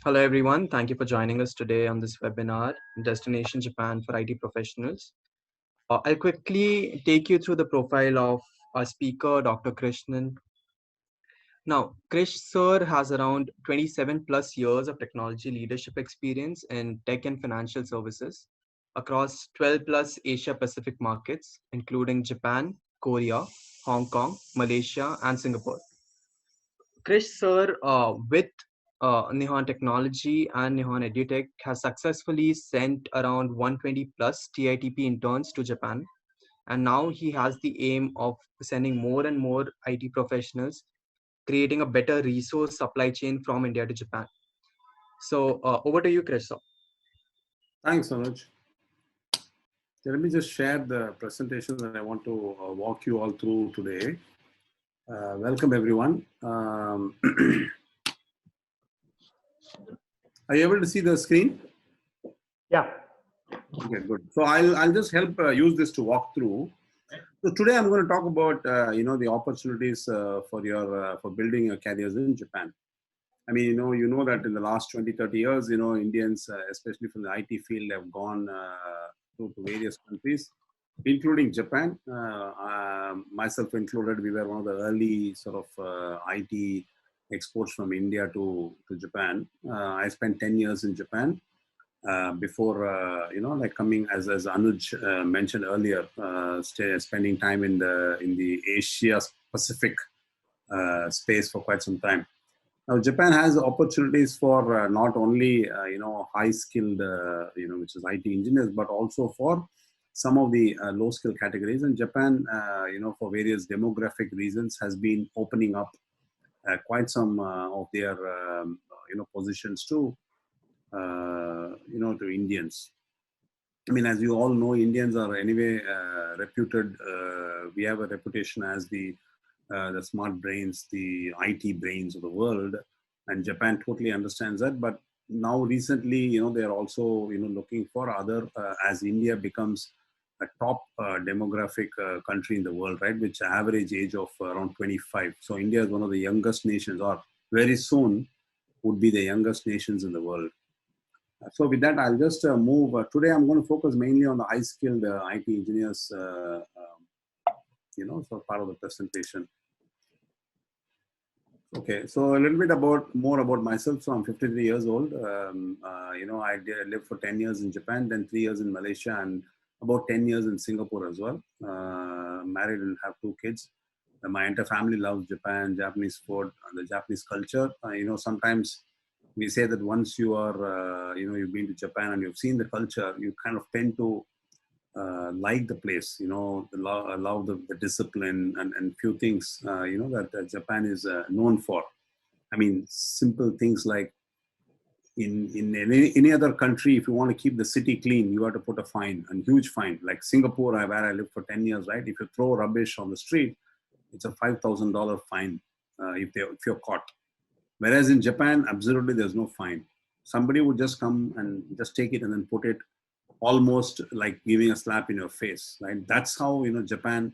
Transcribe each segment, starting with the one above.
Hello, everyone. Thank you for joining us today on this webinar, Destination Japan for IT Professionals. I'll quickly take you through the profile of our speaker, Dr. Krishnan. Now, Krish sir has around 27 plus years of technology leadership experience in tech and financial services across 12 plus Asia Pacific markets, including Japan, Korea, Hong Kong, Malaysia, and Singapore. Krish sir, with Nihon Technology and Nihon Edutech, has successfully sent around 120 plus TITP interns to Japan, and now he has the aim of sending more and more IT professionals, creating a better resource supply chain from India to Japan. So over to you, Krish sir. Thanks, Anuj. Let me just share the presentation that I want to walk you all through today. Welcome, everyone. Are you able to see the screen? Yeah. Okay, good. So I'll just help use this to walk through. So today I'm going to talk about the opportunities for building your careers in Japan. I mean, you know that in the last 20-30 years, Indians, especially from the IT field, have gone to various countries, including Japan. Myself included, we were one of the early sort of IT exports from India to Japan. I spent 10 years in Japan before, like coming as Anuj mentioned earlier, spending time in the Asia Pacific space for quite some time. Now, Japan has opportunities for not only high-skilled, which is IT engineers, but also for some of the low-skill categories. And Japan, for various demographic reasons, has been opening up quite some of their positions to to Indians. I mean, as you all know, Indians are anyway reputed. We have a reputation as the smart brains, the IT brains of the world, and Japan totally understands that. But now recently, they are also looking for other as India becomes a top demographic country in the world, right? Which average age of around 25. So India is one of the youngest nations, or very soon would be the youngest nations in the world. So with that, I'll just move. Today, I'm going to focus mainly on the high-skilled IT engineers, so part of the presentation. Okay, so a little bit more about myself. So I'm 53 years old. I lived for 10 years in Japan, then 3 years in Malaysia, and about 10 years in Singapore as well. Married and have 2 kids. My entire family loves Japan, Japanese food, and the Japanese culture. Sometimes we say that once you are, you've been to Japan and you've seen the culture, you kind of tend to like the place, love the discipline and few things, that Japan is known for. I mean, simple things like in any other country, if you want to keep the city clean, you have to put a fine, a huge fine. Like Singapore, where I lived for 10 years, right? If you throw rubbish on the street, it's a $5,000 fine if you're caught. Whereas in Japan, absolutely there's no fine. Somebody would just come and just take it and then put it, almost like giving a slap in your face, right? That's how Japan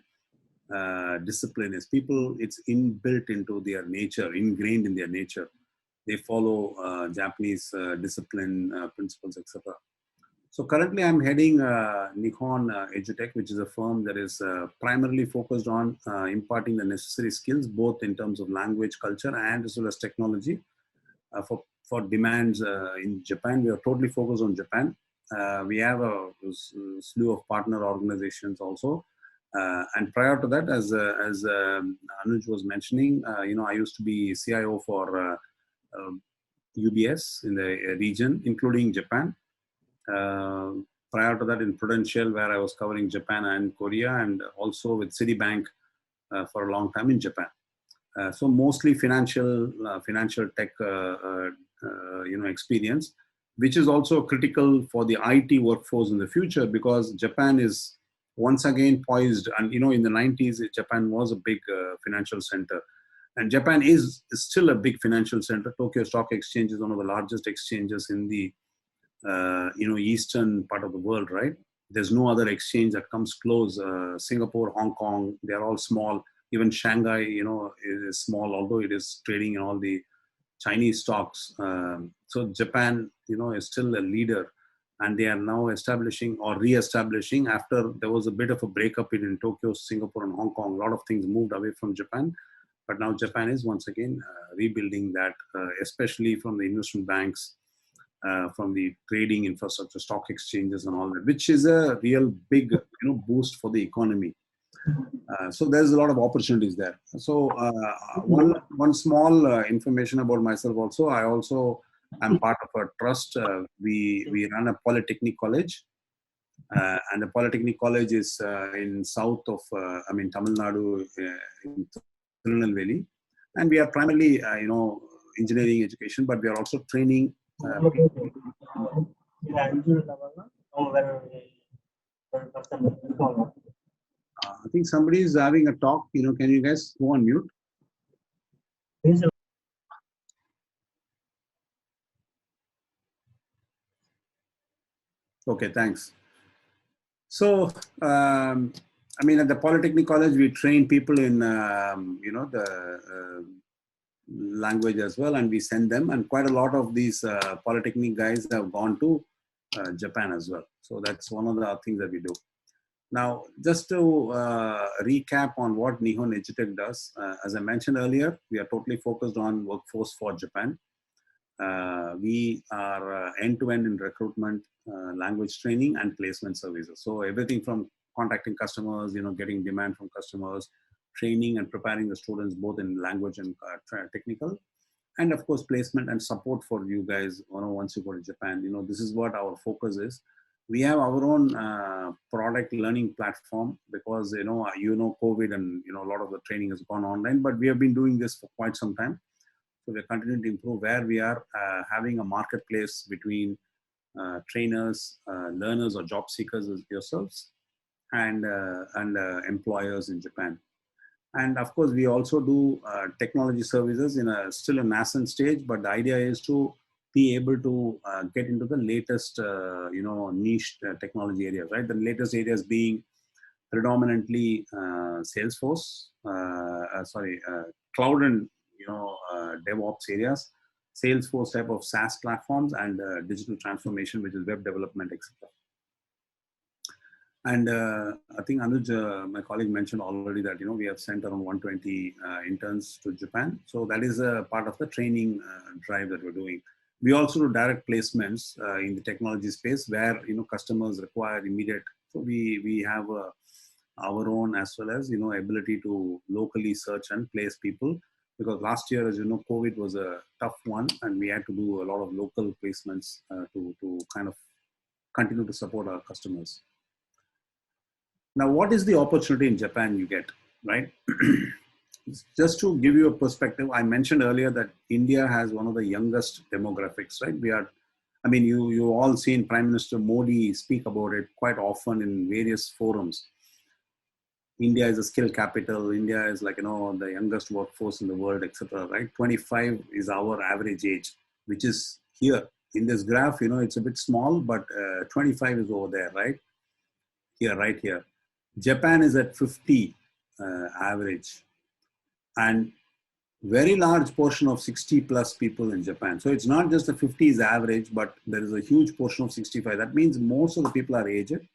discipline is. People, it's inbuilt into their nature, ingrained in their nature. They follow Japanese discipline principles, etc. So currently, I'm heading Nihon Edutech, which is a firm that is primarily focused on imparting the necessary skills, both in terms of language, culture, and as well as technology for demands in Japan. We are totally focused on Japan. We have a slew of partner organizations also. And prior to that, as Anuj was mentioning, I used to be CIO for UBS in the region, including Japan. Prior to that, in Prudential, where I was covering Japan and Korea, and also with Citibank for a long time in Japan. So mostly financial tech, experience, which is also critical for the IT workforce in the future, because Japan is once again poised. And in the 90s, Japan was a big financial center, and Japan is still a big financial center. Tokyo Stock Exchange is one of the largest exchanges in the eastern part of the world, right? There's no other exchange that comes close. Singapore, Hong Kong, they're all small. Even Shanghai, is small, although it is trading in all the Chinese stocks. So Japan, is still a leader, and they are now establishing or re-establishing after there was a bit of a breakup in Tokyo, Singapore, and Hong Kong. A lot of things moved away from Japan, but now Japan is once again rebuilding that, especially from the investment banks, from the trading infrastructure, stock exchanges, and all that, which is a real big boost for the economy. So there's a lot of opportunities there. So one small information about myself also. I also am part of a trust. We run a polytechnic college, and the polytechnic college is in south of Tamil Nadu, in Tirunelveli, and we are primarily engineering education, but we are also training. I think somebody is having a talk. Can you guys go on mute? Okay, thanks. So, at the Polytechnic College, we train people in, the language as well, and we send them. And quite a lot of these Polytechnic guys have gone to Japan as well. So that's one of the things that we do. Now, just to recap on what Nihon Edutech does, as I mentioned earlier, we are totally focused on workforce for Japan. We are end-to-end in recruitment, language training, and placement services. So everything from contacting customers, getting demand from customers, training and preparing the students both in language and technical, and of course placement and support for you guys. Once you go to Japan, this is what our focus is. We have our own product learning platform because COVID and a lot of the training has gone online, but we have been doing this for quite some time. So we're continuing to improve where we are having a marketplace between trainers, learners, or job seekers as yourselves, and employers in Japan. And of course, we also do technology services in still a nascent stage, but the idea is to be able to get into the latest, niche technology areas, right? The latest areas being predominantly Salesforce, cloud and DevOps areas, Salesforce type of SaaS platforms, and digital transformation, which is web development, etc. And I think Anuj, my colleague, mentioned already that we have sent around 120 interns to Japan. So that is a part of the training drive that we're doing. We also do direct placements in the technology space where customers require immediate. So we have our own as well as ability to locally search and place people, because last year, as COVID was a tough one, and we had to do a lot of local placements to kind of continue to support our customers. Now, what is the opportunity in Japan you get, right? Just to give you a perspective, I mentioned earlier that India has one of the youngest demographics, right? You all seen Prime Minister Modi speak about it quite often in various forums. India is a skill capital. India is the youngest workforce in the world, etc. Right? 25 is our average age, which is here in this graph. It's a bit small, but 25 is over there, right? Right here. Japan is at 50 average, and very large portion of 60 plus people in Japan. So it's not just the 50 is average, but there is a huge portion of 65. That means most of the people are aged.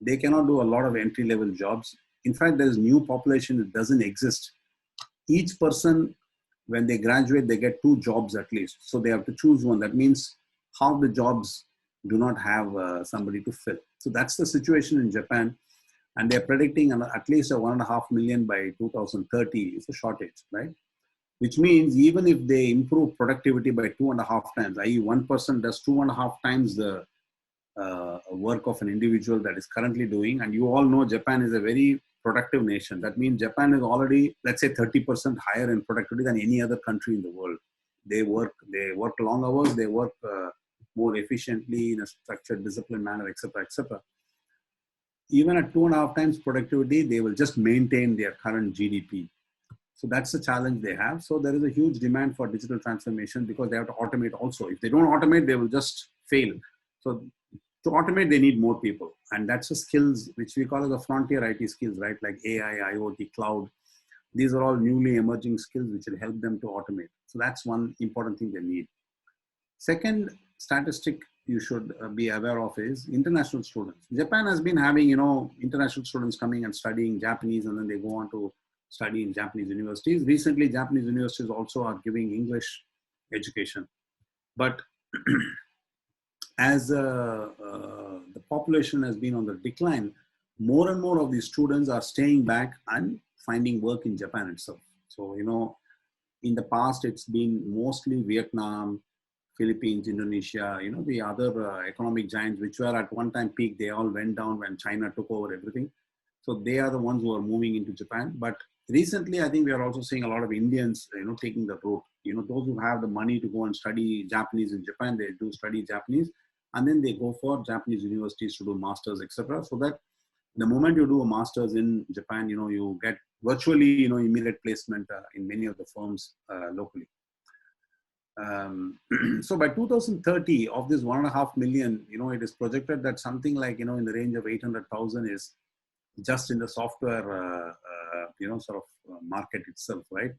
They cannot do a lot of entry level jobs. In fact, there is new population that doesn't exist. Each person, when they graduate, they get 2 jobs at least. So they have to choose one. That means half the jobs do not have somebody to fill. So that's the situation in Japan. And they're predicting at least 1.5 million by 2030 is a shortage, right? Which means even if they improve productivity by 2.5 times, i.e. one person does 2.5 times the work of an individual that is currently doing. And you all know Japan is a very productive nation. That means Japan is already, let's say, 30% higher in productivity than any other country in the world. They work long hours, they work more efficiently in a structured, disciplined manner, etc., etc. Even at 2.5 times productivity, they will just maintain their current GDP. So that's the challenge they have. So there is a huge demand for digital transformation because they have to automate also. If they don't automate, they will just fail. So to automate, they need more people. And that's the skills which we call as the frontier IT skills, right? Like AI, IoT, cloud. These are all newly emerging skills which will help them to automate. So that's one important thing they need. Second statistic you should be aware of is international students. Japan has been having, international students coming and studying Japanese, and then they go on to study in Japanese universities. Recently, Japanese universities also are giving English education. But as the population has been on the decline, more and more of these students are staying back and finding work in Japan itself. So, in the past, it's been mostly Vietnam, Philippines, Indonesia, the other economic giants, which were at one time peak, they all went down when China took over everything. So they are the ones who are moving into Japan. But recently, I think we are also seeing a lot of Indians, taking the route. Those who have the money to go and study Japanese in Japan, they do study Japanese, and then they go for Japanese universities to do masters, etc. So that the moment you do a master's in Japan, you get virtually, immediate placement in many of the firms locally. So by 2030, of this 1.5 million, it is projected that something like, in the range of 800,000 is just in the software, market itself, right?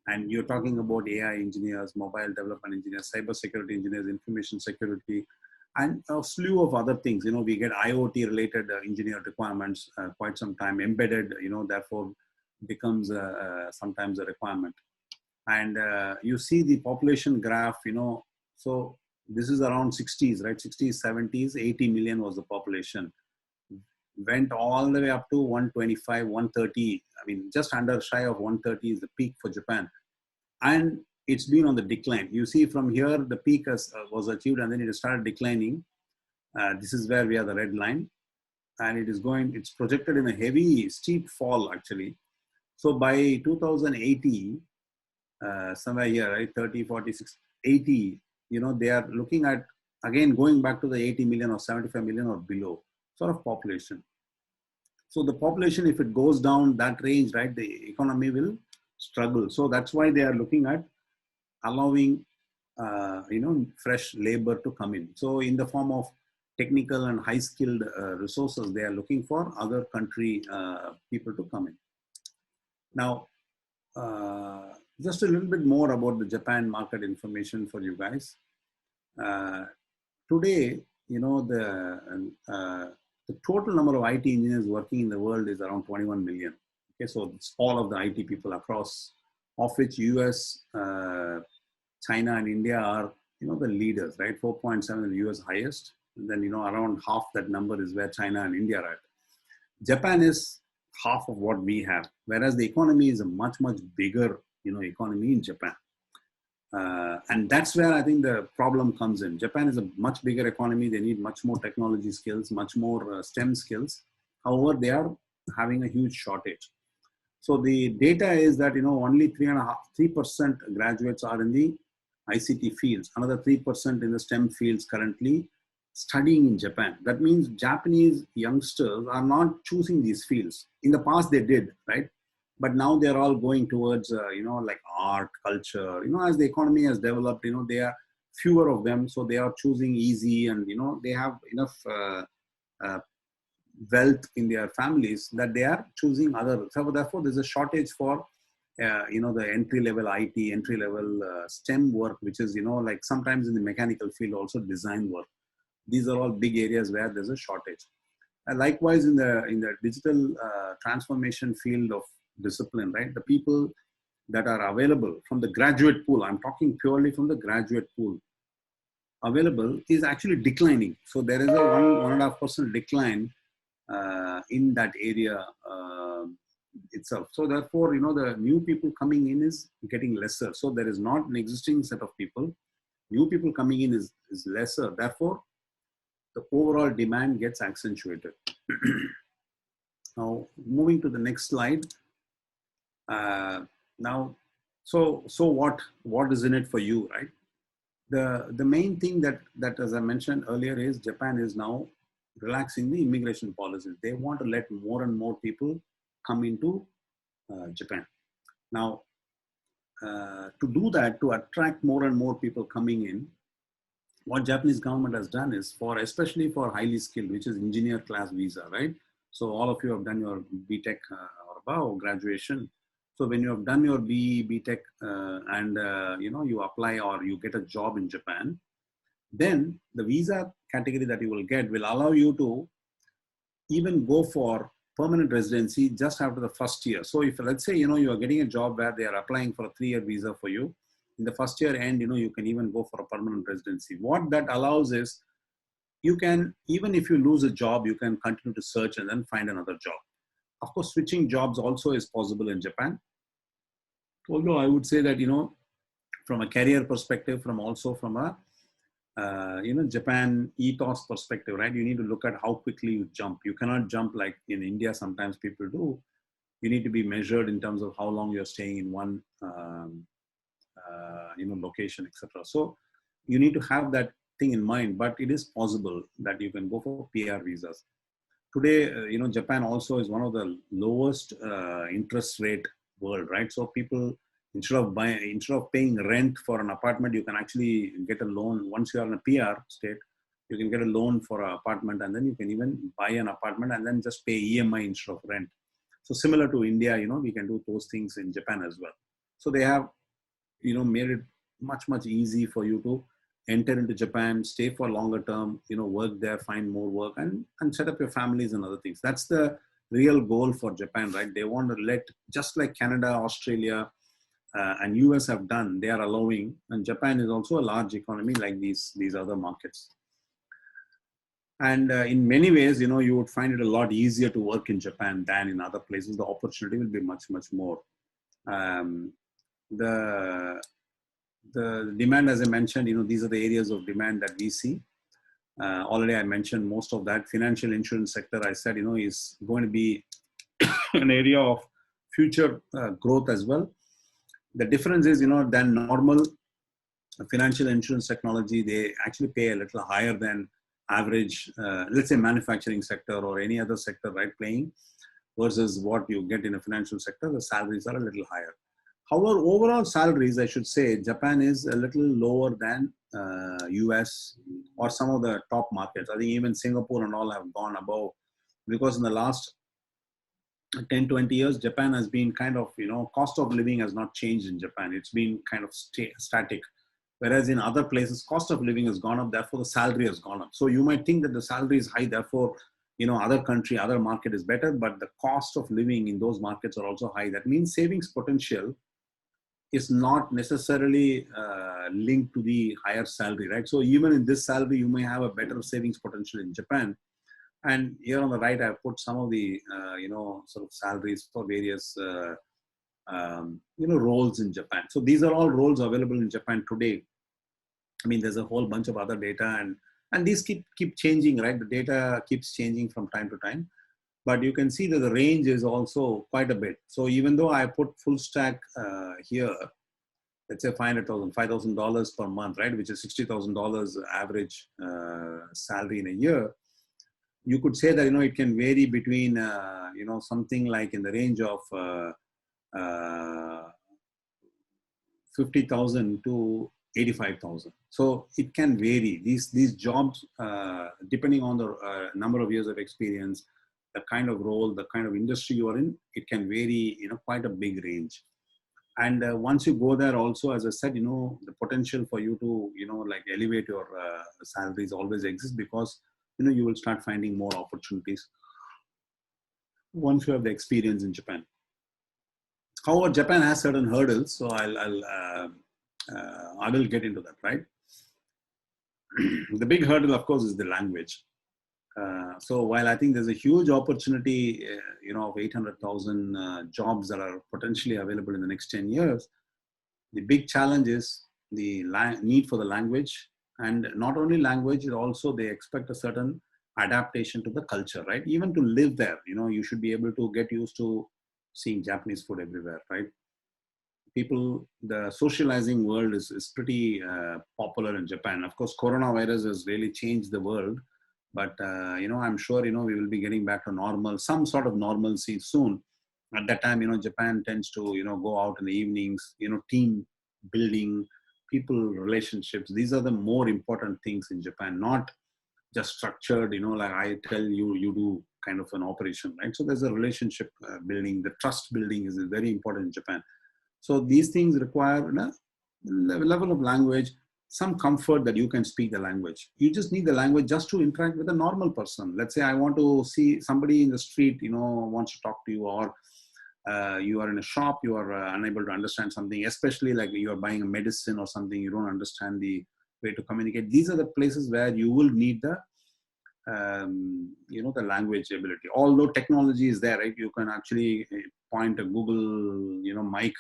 And you're talking about AI engineers, mobile development engineers, cybersecurity engineers, information security, and a slew of other things. We get IoT related engineer requirements quite some time. Embedded, therefore becomes sometimes a requirement. And you see the population graph, so this is around 60s, right? 60s, 70s, 80 million was the population. Went all the way up to 125, 130. I mean, just under shy of 130 is the peak for Japan. And it's been on the decline. You see from here, the peak was achieved and then it started declining. This is where we are, the red line. And it's projected in a heavy, steep fall actually. So by 2080, somewhere here, right, 30, 46, 80, they are looking at, again, going back to the 80 million or 75 million or below sort of population. So the population, if it goes down that range, right, the economy will struggle. So that's why they are looking at allowing, fresh labor to come in. So in the form of technical and high-skilled resources, they are looking for other country people to come in. Now, just a little bit more about the Japan market information for you guys. Today, the total number of IT engineers working in the world is around 21 million. Okay, so it's all of the IT people across, of which US, China, and India are, the leaders, right? 4.7 the US highest, and then around half that number is where China and India are at. Japan is half of what we have, whereas the economy is a much bigger economy in Japan. And that's where I think the problem comes in. Japan is a much bigger economy. They need much more technology skills, much more STEM skills. However, they are having a huge shortage. So the data is that, only 3% graduates are in the ICT fields, another 3% in the STEM fields currently studying in Japan. That means Japanese youngsters are not choosing these fields. In the past, they did, right? But now they're all going towards, like art, culture. As the economy has developed, there are fewer of them. So they are choosing easy and, they have enough wealth in their families that they are choosing other. So therefore, there's a shortage for, the entry-level IT, entry-level STEM work, which is, like sometimes in the mechanical field, also design work. These are all big areas where there's a shortage. And likewise, in the digital transformation field of discipline, right? The people that are available from the graduate pool, I'm talking purely from the graduate pool, available is actually declining. So there is a 1.5% decline in that area itself. So therefore, the new people coming in is getting lesser. So there is not an existing set of people. New people coming in is lesser. Therefore, the overall demand gets accentuated. Now, moving to the next slide. Now, so what is in it for you, right? The main thing that as I mentioned earlier is Japan is now relaxing the immigration policies. They want to let more and more people come into Japan. Now, to do that, to attract more and more people coming in, what Japanese government has done is especially for highly skilled, which is engineer class visa, right? So all of you have done your BTech or above graduation. So when you have done your BE, BTech, and you apply or you get a job in Japan, then the visa category that you will get will allow you to even go for permanent residency just after the first year. So if, let's say, you are getting a job where they are applying for a 3-year visa for you, in the first year end, you can even go for a permanent residency. What that allows is, you can, even if you lose a job, you can continue to search and then find another job. Of course, switching jobs also is possible in Japan. Although I would say that, from a career perspective, from a Japan ethos perspective, right? You need to look at how quickly you jump. You cannot jump like in India. Sometimes people do. You need to be measured in terms of how long you're staying in one, location, etc. So you need to have that thing in mind. But it is possible that you can go for PR visas. Today, Japan also is one of the lowest interest rate world, right? So people, instead of paying rent for an apartment, you can actually get a loan. Once you are in a PR state, you can get a loan for an apartment, and then you can even buy an apartment and then just pay EMI instead of rent. So similar to India, we can do those things in Japan as well. So they have, made it much easy for you to enter into Japan, stay for longer term, work there, find more work, and set up your families and other things. That's the real goal for Japan, right? They want to let, just like Canada, Australia, and US have done, they are allowing, and Japan is also a large economy like these other markets. And in many ways, you would find it a lot easier to work in Japan than in other places. The opportunity will be much more. The demand, as I mentioned, these are the areas of demand that we see. Already I mentioned most of that. Financial insurance sector, I said, is going to be an area of future growth as well. The difference is, than normal financial insurance technology, they actually pay a little higher than average, let's say manufacturing sector or any other sector, right, playing, versus what you get in a financial sector. The salaries are a little higher. However, overall salaries, I should say, Japan is a little lower than US or some of the top markets. I think even Singapore and all have gone above, because in the last 10, 20 years, Japan has been kind of, cost of living has not changed in Japan. It's been kind of static. Whereas in other places, cost of living has gone up, therefore the salary has gone up. So you might think that the salary is high, therefore, other market is better, but the cost of living in those markets are also high. That means savings potential is not necessarily linked to the higher salary, right? So even in this salary, you may have a better savings potential in Japan. And here on the right, I've put some of the, sort of salaries for various, roles in Japan. So these are all roles available in Japan today. I mean, there's a whole bunch of other data, and these keep changing, right? The data keeps changing from time to time. But you can see that the range is also quite a bit. So even though I put full stack here, let's say $5,000 per month, right, which is $60,000 average salary in a year, you could say that, it can vary between, something like in the range of 50,000 to 85,000. So it can vary. These jobs, depending on the number of years of experience, the kind of role, the kind of industry you are in, it can vary, quite a big range. And once you go there also, as I said, the potential for you to, like elevate your salaries always exists, because, you will start finding more opportunities once you have the experience in Japan. However, Japan has certain hurdles, so I will get into that, right? The big hurdle, of course, is the language. So while I think there's a huge opportunity, of 800,000 jobs that are potentially available in the next 10 years, the big challenge is the need for the language. And not only language, also they expect a certain adaptation to the culture, right? Even to live there, you should be able to get used to seeing Japanese food everywhere, right? People, the socializing world is pretty popular in Japan. Of course, coronavirus has really changed the world. But, I'm sure, we will be getting back to normal, some sort of normalcy soon. At that time, Japan tends to, go out in the evenings, team building, people relationships. These are the more important things in Japan, not just structured, like I tell you, you do kind of an operation, right? So there's a relationship building, the trust building is very important in Japan. So these things require a level of language, some comfort that you can speak the language. You just need the language just to interact with a normal person. Let's say I want to see somebody in the street, wants to talk to you, or you are in a shop, you are unable to understand something, especially like you are buying a medicine or something, you don't understand the way to communicate. These are the places where you will need the language ability. Although technology is there, right? You can actually point a Google, mic,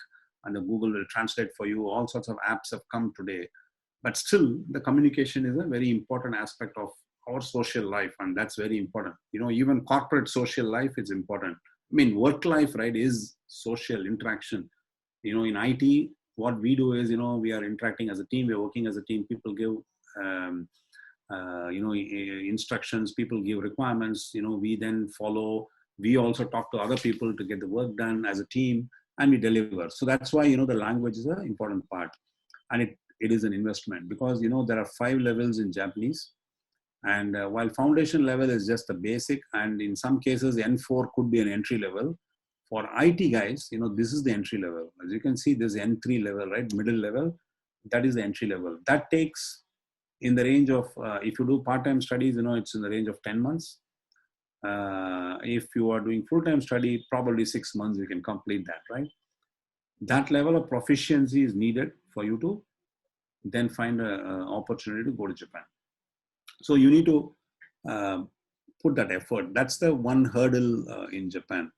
and the Google will translate for you. All sorts of apps have come today, but still the communication is a very important aspect of our social life, and that's very important. Even corporate social life is important. I mean, work life, right, is social interaction. In IT, what we do is, we are interacting as a team, we're working as a team. People give um, instructions, people give requirements, we then follow. We also talk to other people to get the work done as a team, and we deliver. So that's why, the language is an important part, and it is an investment, because, there are 5 levels in Japanese. And while foundation level is just the basic, and in some cases N4 could be an entry level. For IT guys, this is the entry level. As you can see, this N3 level, right? Middle level, that is the entry level. That takes in the range of, if you do part-time studies, it's in the range of 10 months. If you are doing full-time study, probably 6 months you can complete that, right? That level of proficiency is needed for you to then find an opportunity to go to Japan. So you need to put that effort. That's the one hurdle in Japan.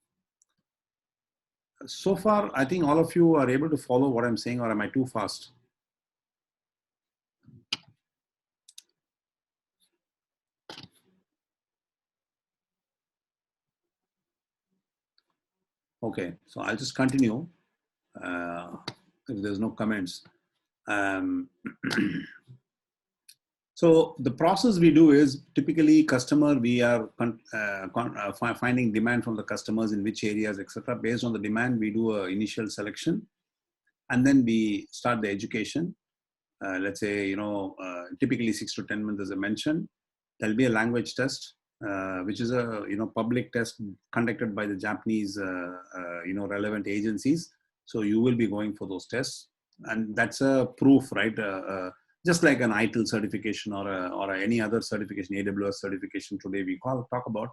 So far, I think all of you are able to follow what I'm saying, or am I too fast? Okay, so I'll just continue if there's no comments. So the process we do is typically customer, we are finding demand from the customers in which areas, etc. Based on the demand, we do an initial selection, and then we start the education. Let's say, typically 6 to 10 months, as I mentioned. There'll be a language test, which is a, public test conducted by the Japanese, relevant agencies. So you will be going for those tests, and that's a proof, right? Just like an ITIL certification or any other certification, AWS certification today we talk about.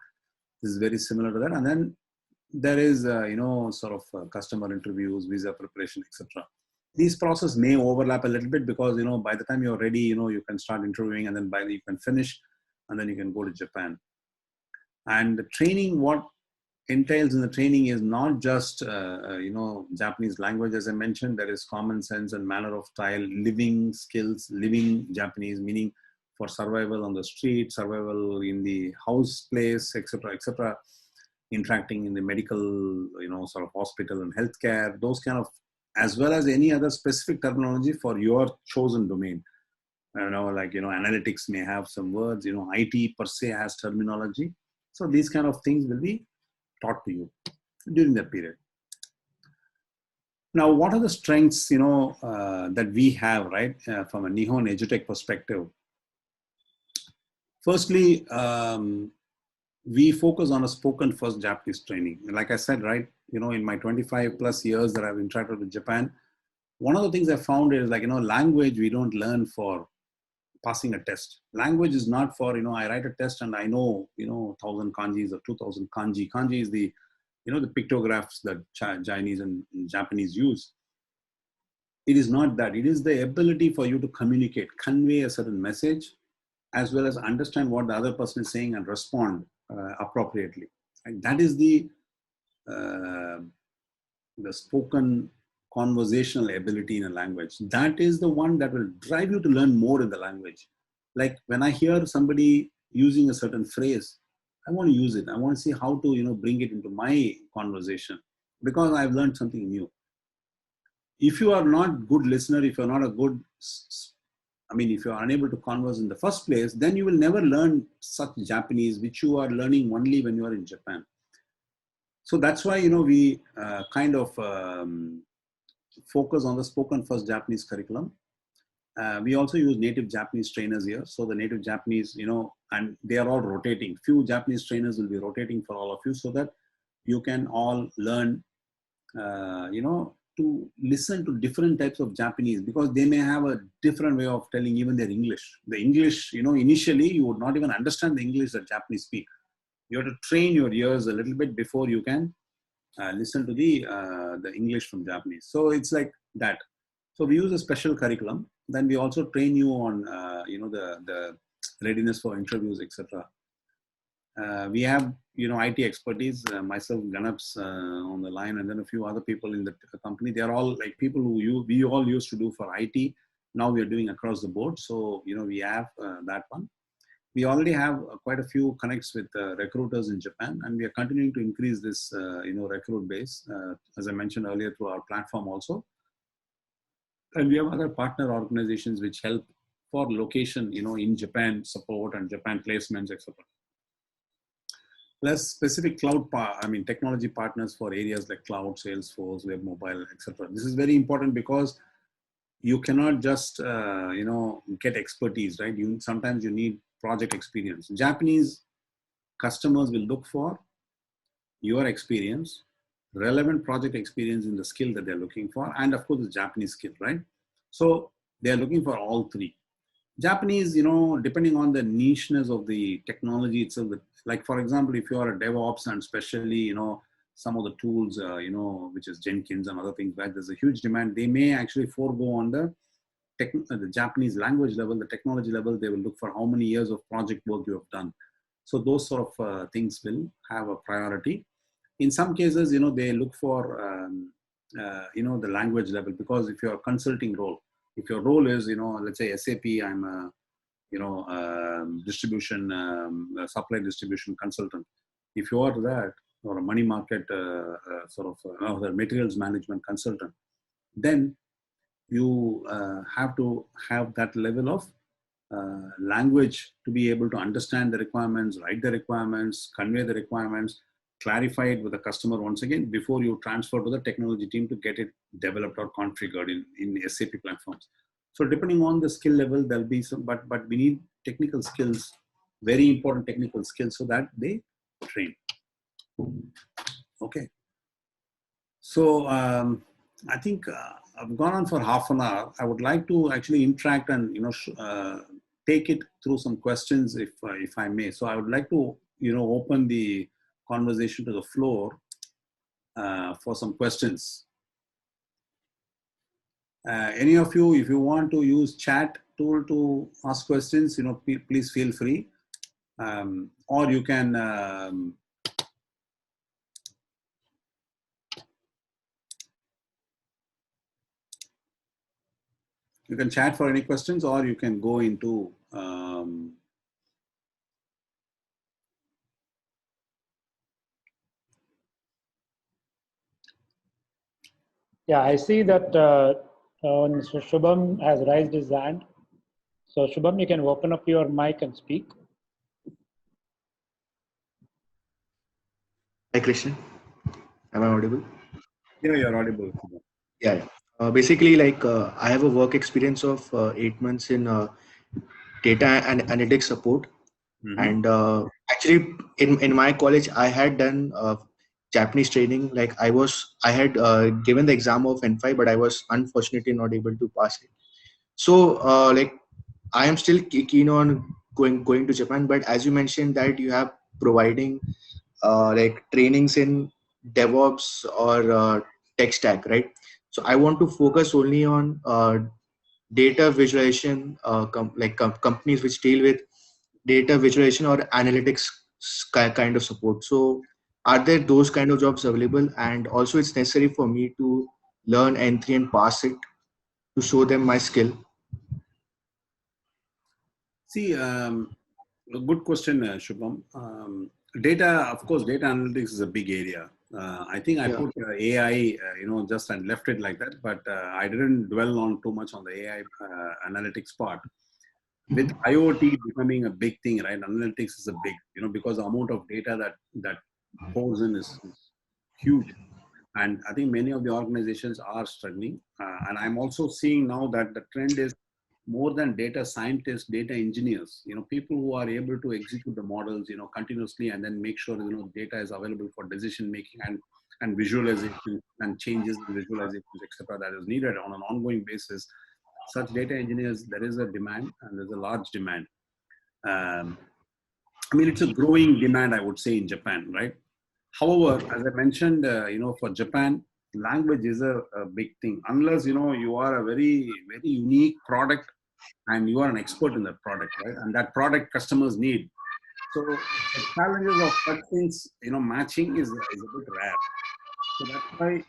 This is very similar to that. And then there is, customer interviews, visa preparation, etc. These processes may overlap a little bit, because, by the time you're ready, you can start interviewing, and then you can finish, and then you can go to Japan. And the training, what entails in the training is not just, Japanese language, as I mentioned. There is common sense and manner of style, living skills, living Japanese, meaning for survival on the street, survival in the house place, etc., etc., interacting in the medical, hospital and healthcare, those kind of, as well as any other specific terminology for your chosen domain. Analytics may have some words, IT per se has terminology. So these kind of things will be taught to you during that period. Now, what are the strengths, that we have, right, from a Nihon Edutech perspective? Firstly, we focus on a spoken first Japanese training. Like I said, right, in my 25 plus years that I've interacted with Japan, one of the things I found is, language we don't learn for passing a test. Language is not for, I write a test and I know, 1,000 kanjis or 2,000 kanji. Kanji is the, the pictographs that Chinese and Japanese use. It is not that. It is the ability for you to communicate, convey a certain message, as well as understand what the other person is saying and respond appropriately. And that is the spoken conversational ability in a language. That is the one that will drive you to learn more in the language. Like when I hear somebody using a certain phrase, I want to use it. I want to see how to, bring it into my conversation, because I've learned something new. If you are not good listener, if you're not a good, if you're unable to converse in the first place, then you will never learn such Japanese, which you are learning only when you are in Japan. So that's why, we focus on the spoken first Japanese curriculum. We also use native Japanese trainers here. So the native Japanese, and they are all rotating. Few Japanese trainers will be rotating for all of you so that you can all learn, to listen to different types of Japanese, because they may have a different way of telling even their English. The English, initially you would not even understand the English that Japanese speak. You have to train your ears a little bit before you can listen to the English from Japanese. So it's like that. So we use a special curriculum. Then we also train you on, the readiness for interviews, etc. We have, IT expertise, myself, Ganaps on the line, and then a few other people in the company. They are all like people we all used to do for IT. Now we are doing across the board. So, we have that one. We already have quite a few connects with recruiters in Japan, and we are continuing to increase this, recruit base, as I mentioned earlier, through our platform also. And we have other partner organizations which help for location, in Japan support and Japan placements, etc. Plus specific technology partners for areas like cloud, Salesforce, web mobile, etc. This is very important because you cannot just, get expertise, right? Sometimes you need project experience. Japanese customers will look for your experience, relevant project experience in the skill that they're looking for, and of course the Japanese skill, right? So they're looking for all three. Japanese, depending on the nicheness of the technology itself, like for example, if you are a DevOps and especially, some of the tools, which is Jenkins and other things, right? There's a huge demand. They may actually forego on the Japanese language level, the technology level. They will look for how many years of project work you have done. So those sort of things will have a priority. In some cases, they look for, the language level, because if you're a consulting role, if your role is, let's say SAP, I'm a, distribution, supply distribution consultant. If you are that, or a money market the materials management consultant, then you have to have that level of language to be able to understand the requirements, write the requirements, convey the requirements, clarify it with the customer once again before you transfer to the technology team to get it developed or configured in SAP platforms. So depending on the skill level, there'll be some, but we need technical skills, very important technical skills, so that they train. Okay. So I think I've gone on for half an hour. I would like to actually interact and take it through some questions, if I may. So I would like to open the conversation to the floor for some questions. Any of you, if you want to use chat tool to ask questions, please feel free, or you can. You can chat for any questions, or you can go into Yeah, I see that Mr. Shubham has raised his hand. So Shubham, you can open up your mic and speak. Hi, Krishnan. Am I audible? Yeah, you're audible. Yeah. Basically, I have a work experience of 8 months in data and analytics support. Mm-hmm. And actually, in my college, I had done Japanese training. I had given the exam of Infra, but I was unfortunately not able to pass it. So, I am still keen on going to Japan. But as you mentioned that you have providing trainings in DevOps or tech stack, right? So I want to focus only on data visualization, companies which deal with data visualization or analytics kind of support. So are there those kind of jobs available? And also it's necessary for me to learn N3 and pass it to show them my skill. See, a good question, Shubham. Data, of course, data analytics is a big area. I think I put AI, just and left it like that, but I didn't dwell on too much on the AI analytics part. With IoT becoming a big thing, right? Analytics is a big, because the amount of data that pours in is huge. And I think many of the organizations are struggling. And I'm also seeing now that the trend is more than data scientists, data engineers, people who are able to execute the models, continuously, and then make sure, data is available for decision making and visualization and changes in visualizations, etc. that is needed on an ongoing basis. Such data engineers, there is a demand, and there's a large demand. It's a growing demand, I would say, in Japan, right? However, as I mentioned, for Japan, language is a big thing. Unless, you are a very, very unique product and you are an expert in that product, right? And that product customers need. So the challenges of such things, matching is a bit rare. So that's why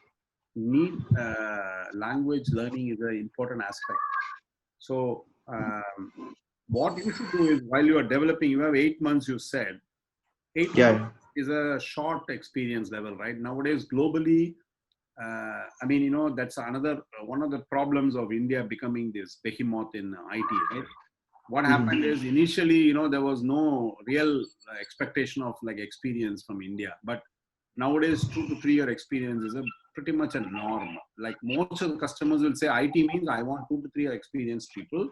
language learning is an important aspect. So what you should do is, while you are developing, you have 8 months, you said. 8 months is a short experience level, right? Nowadays, globally, that's another one of the problems of India becoming this behemoth in IT, right? What happened is, initially, there was no real expectation of like experience from India, but nowadays 2 to 3 year experience is pretty much a norm. Like, most of the customers will say IT means I want 2 to 3 year experienced people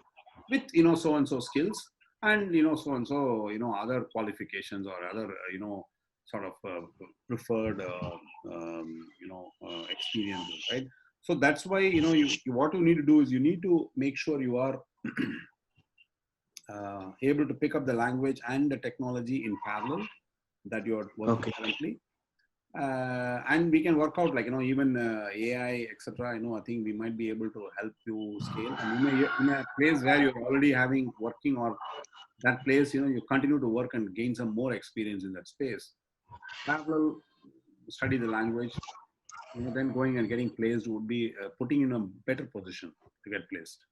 with so and so skills and so and so other qualifications or other sort of preferred experiences, right? So that's why what you need to do is, you need to make sure you are able to pick up the language and the technology in parallel that you are working currently. And we can work out, like, even AI, etc. I think we might be able to help you scale. And in a place where you're already working, or that place, you continue to work and gain some more experience in that space. Parallel, study the language, then going and getting placed would be putting you in a better position to get placed.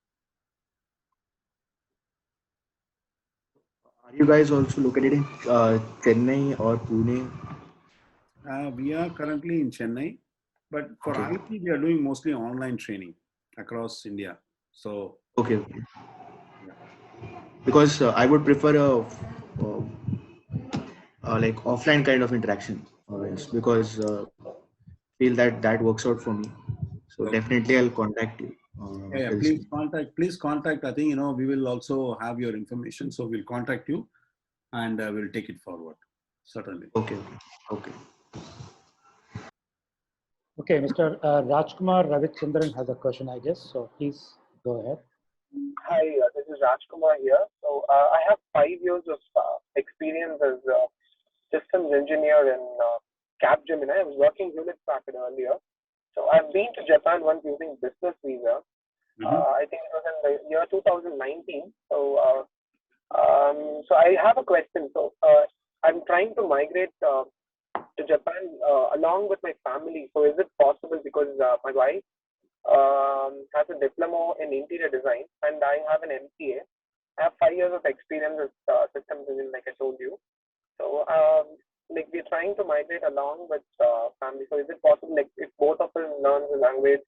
Are you guys also located in Chennai or Pune? We are currently in Chennai, but for IT, we are doing mostly online training across India. So okay. Yeah. Because I would prefer like offline kind of interaction, because feel that works out for me. So definitely I'll contact you. Please contact. I think we will also have your information, so we'll contact you and we'll take it forward. Certainly. Okay, Mr. Rajkumar Ravichandran has a question, I guess. So please go ahead. Hi, this is Rajkumar here. So I have 5 years of experience as a systems engineer in Capgemini. I was working Hewlett Packard earlier. So I've been to Japan once using business visa. I think it was in the year 2019. So I have a question. So I'm trying to migrate to Japan along with my family. So is it possible, because my wife has a diploma in interior design and I have an MCA. I have 5 years of experience with systems engineering, like I told you. So like, we're trying to migrate along with family. So is it possible, like, if both of us learn the language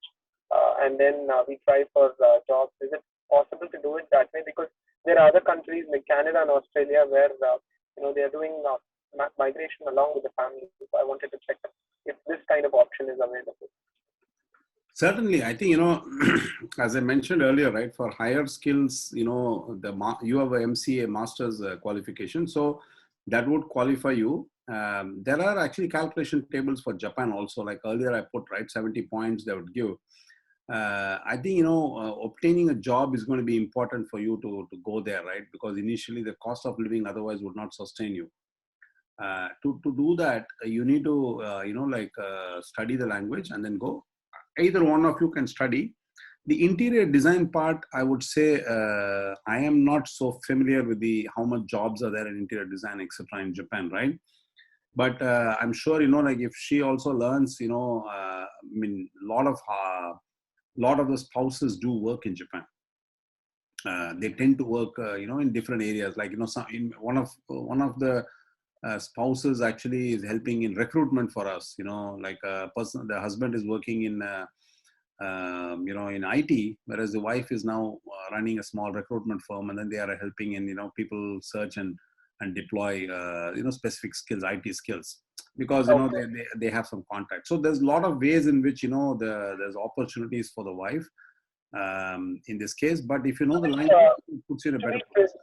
and then we try for jobs, is it possible to do it that way? Because there are other countries like Canada and Australia where they are doing migration along with the family. So I wanted to check if this kind of option is available. Certainly, I think as I mentioned earlier, right, for higher skills, you have a MCA master's qualification, so that would qualify you. There are actually calculation tables for Japan also. Like earlier, I put, right, 70 points they would give. I think obtaining a job is going to be important for you to go there, right? Because initially the cost of living otherwise would not sustain you. To do that, you need to study the language and then go. Either one of you can study. The interior design part, I would say, I am not so familiar with how much jobs are there in interior design, etc. in Japan, right? But I'm sure, like, if she also learns, a lot of the spouses do work in Japan. They tend to work, in different areas. Like, one of the spouses actually is helping in recruitment for us. Like a person, the husband is working in in IT, whereas the wife is now running a small recruitment firm, and then they are helping in people search and deploy specific skills, IT skills, because they have some contact. So there's a lot of ways in which there's opportunities for the wife. in this case. But if you know the language, it puts you in a better position.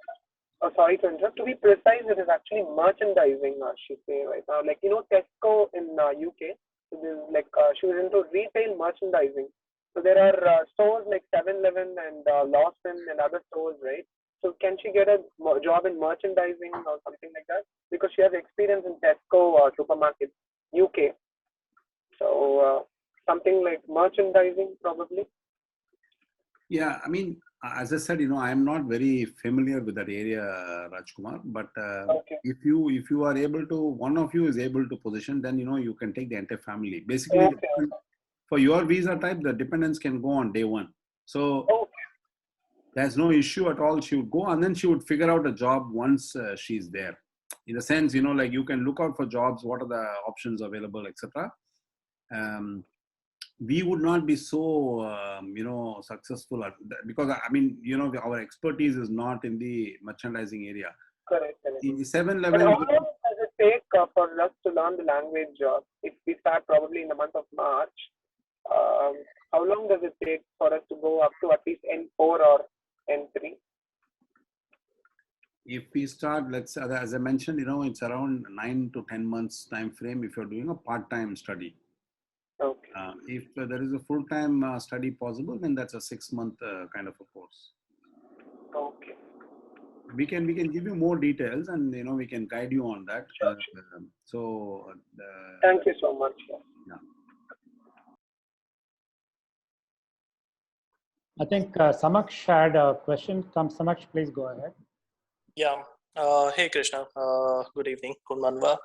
Sorry to interrupt. To be precise, it is actually merchandising. She's saying right now, like Tesco in UK. So this is like she was into retail merchandising. So there are stores like 7-Eleven and Lawson and other stores, right? So can she get a job in merchandising or something like that? Because she has experience in Tesco supermarket, UK. So something like merchandising probably. Yeah, I mean, as I said, I'm not very familiar with that area, Rajkumar. But Okay. if you are able to, one of you is able to position, then you can take the entire family. Basically, Okay. for your visa type, the dependents can go on day one. So there's no issue at all. She would go, and then she would figure out a job once she's there. In a sense, like you can look out for jobs. What are the options available, etc. We would not be so successful at that, because I mean our expertise is not in the merchandising area. Correct. In the But 7-Eleven, how long does it take for us to learn the language? If we start probably in the month of March, how long does it take for us to go up to at least N4 or N3? if we start, let's as I mentioned, it's around 9 to 10 months time frame if you're doing a part-time study. Okay. If there is a full-time study possible, then that's a 6-month kind of a course. Okay. We can give you more details, and we can guide you on that. Sure. Thank you so much. Yeah. I think Samaksh had a question. Samaksh, please go ahead. Yeah. Hey, Krishna. Good evening. Kunmanva.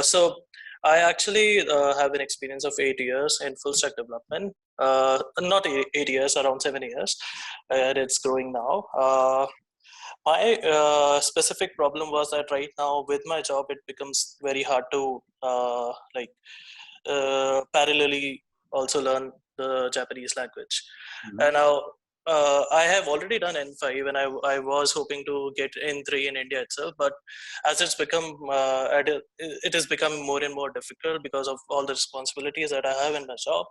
So I actually have an experience of 8 years in full stack development. Not 8 years, around 7 years. And it's growing now. My specific problem was that right now with my job, it becomes very hard to parallelly also learn the Japanese language. Mm-hmm. And now I have already done N5 and I was hoping to get N3 in India itself, but as it's become, it has become more and more difficult because of all the responsibilities that I have in my job.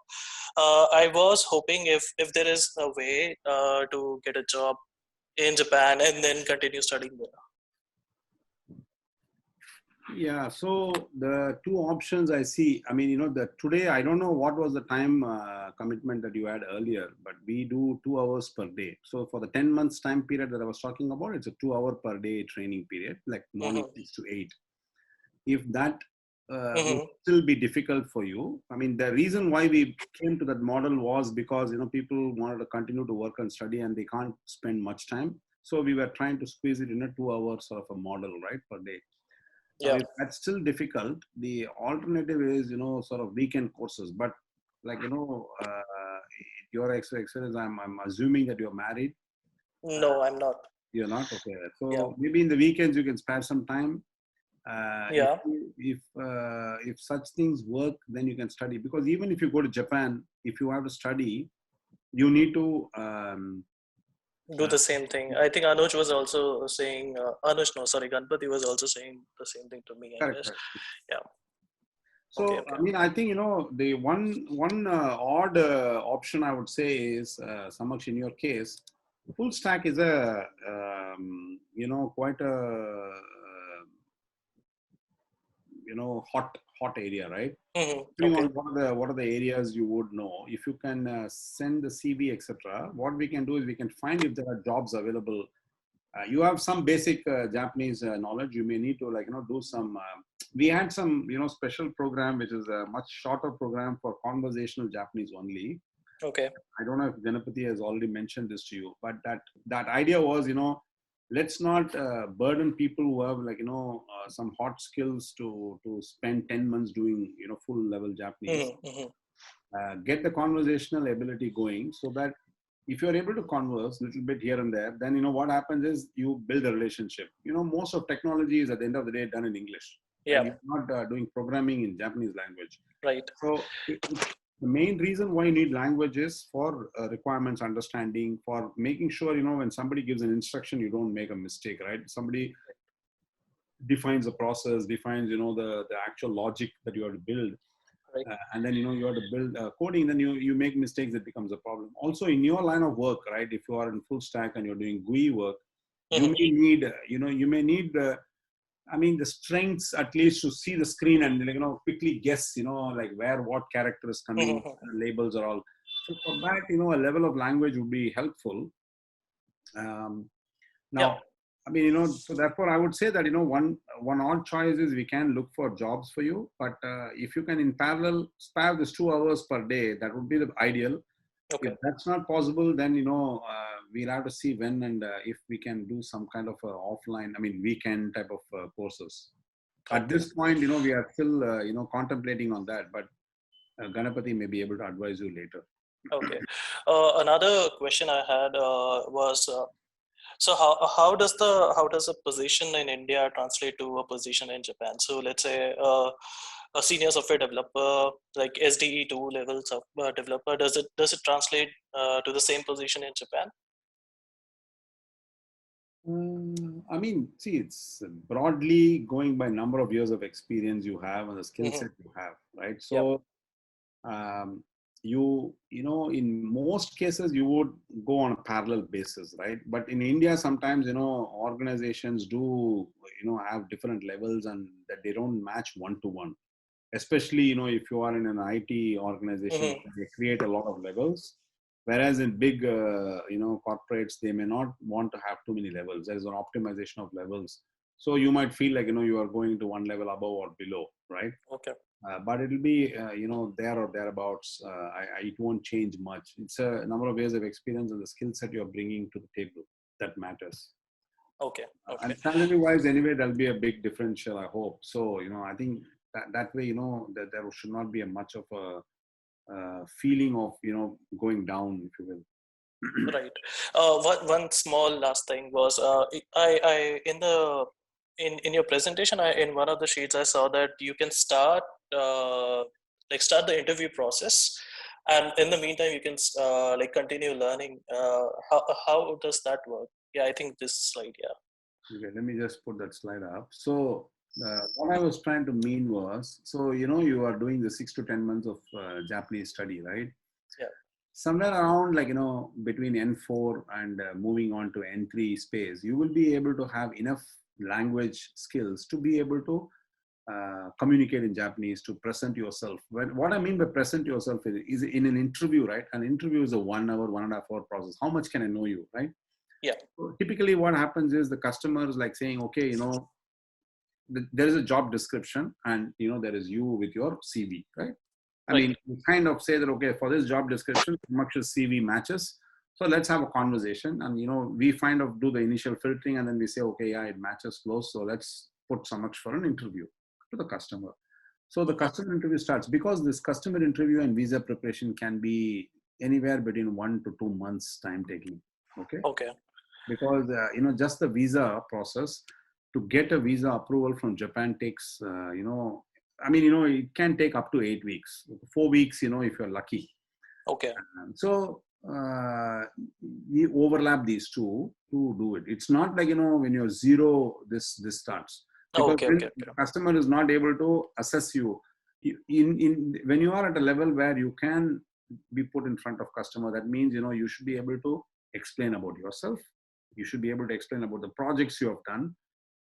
I was hoping if there is a way to get a job in Japan and then continue studying there. Yeah, so the two options I see, I mean, today, I don't know what was the time commitment that you had earlier, but we do 2 hours per day. So for the 10 months time period that I was talking about, it's a 2 hour per day training period, like morning 6 to 8. If that would still be difficult for you, I mean, the reason why we came to that model was because, people wanted to continue to work and study and they can't spend much time. So we were trying to squeeze it in a 2 hour sort of a model, right, per day. Yeah. If that's still difficult, the alternative is, sort of weekend courses. But like, your experience, I'm assuming that you're married. No, I'm not. You're not? Okay. So Yeah. maybe in the weekends you can spare some time. Yeah. If such things work, then you can study. Because even if you go to Japan, if you have to study, you need to do the same thing. I think Anuj was also saying, Ganpati was also saying the same thing to me, I guess. Yeah. So, okay. I mean, I think, the one odd option I would say is, Samaksh, in your case, full stack is a, quite a, hot area, right? Okay. What are the areas you would know? If you can send the CV, etc. What we can do is we can find if there are jobs available. You have some basic Japanese knowledge. You may need to do some. We had some special program which is a much shorter program for conversational Japanese only. Okay. I don't know if Ganapati has already mentioned this to you, but that idea was let's not burden people who have some hot skills to spend 10 months doing full level Japanese. Get the conversational ability going so that if you're able to converse a little bit here and there, then what happens is you build a relationship. Most of technology is at the end of the day done in English. Yeah. You're not doing programming in Japanese language. Right. So the main reason why you need language is for requirements understanding, for making sure, when somebody gives an instruction, you don't make a mistake, right? Somebody defines a process, defines, the actual logic that you have to build. Right. And then you have to build coding, then you make mistakes, it becomes a problem. Also in your line of work, right, if you are in full stack and you're doing GUI work, you Mhm. may need you may need the strengths at least to see the screen and quickly guess like where what character is coming, Mhm. labels are all. So for that a level of language would be helpful. um, Yeah. Now, so therefore, I would say that one odd choice is we can look for jobs for you, but if you can in parallel spare this 2 hours per day, that would be the ideal. If Okay. that's not possible, then we'll have to see when and if we can do some kind of offline, weekend type of courses. At Okay. this point, we are still contemplating on that, but Ganapati may be able to advise you later. Okay. Another question I had was so how does a position in India translate to a position in Japan? So let's say a senior software developer, like SDE2 levels of developer, does it translate to the same position in Japan? See, it's broadly going by number of years of experience you have and the skill Mhm. set you have, right? Yep. So, in most cases, you would go on a parallel basis, right? But in India, sometimes, organizations do, have different levels and that they don't match one to one. Especially, if you are in an IT organization, Mhm. they create a lot of levels. Whereas in big, corporates, they may not want to have too many levels. There is an optimization of levels. So you might feel like, you are going to one level above or below, right? Okay. But it'll be, there or thereabouts. It won't change much. It's a number of years of experience and the skill set you're bringing to the table that matters. Okay. Okay. And salary wise, anyway, there'll be a big differential, I hope. So, I think that way, that there should not be a much of a feeling of, going down, if you will. Right. One small last thing was I in your presentation, in one of the sheets I saw that you can start start the interview process, and in the meantime you can continue learning. How does that work? Yeah, I think this slide. Yeah. Okay, let me just put that slide up. So, what I was trying to mean was, so, you are doing the 6 to 10 months of Japanese study, right? Yeah. Somewhere around between N4 and moving on to N3 space, you will be able to have enough language skills to be able to communicate in Japanese, to present yourself. What I mean by present yourself is in an interview, right? An interview is a 1 hour, 1.5 hour process. How much can I know you, right? Yeah. So typically what happens is the customer is like saying, okay, there is a job description and, there is you with your CV, right? Right. You kind of say that, okay, for this job description, much as CV matches. So let's have a conversation and, we do the initial filtering and then we say, okay, yeah, it matches close. So let's put so much for an interview to the customer. So the customer interview starts because this customer interview and visa preparation can be anywhere between 1 to 2 months time taking. Okay. Okay. Because, just the visa process to get a visa approval from Japan takes, it can take up to 8 weeks, 4 weeks, if you're lucky. Okay. So we overlap these two to do it. It's not like, when you're zero, this starts. Because Okay. when Okay. the customer is not able to assess you, when you are at a level where you can be put in front of customer, that means, you should be able to explain about yourself. You should be able to explain about the projects you have done,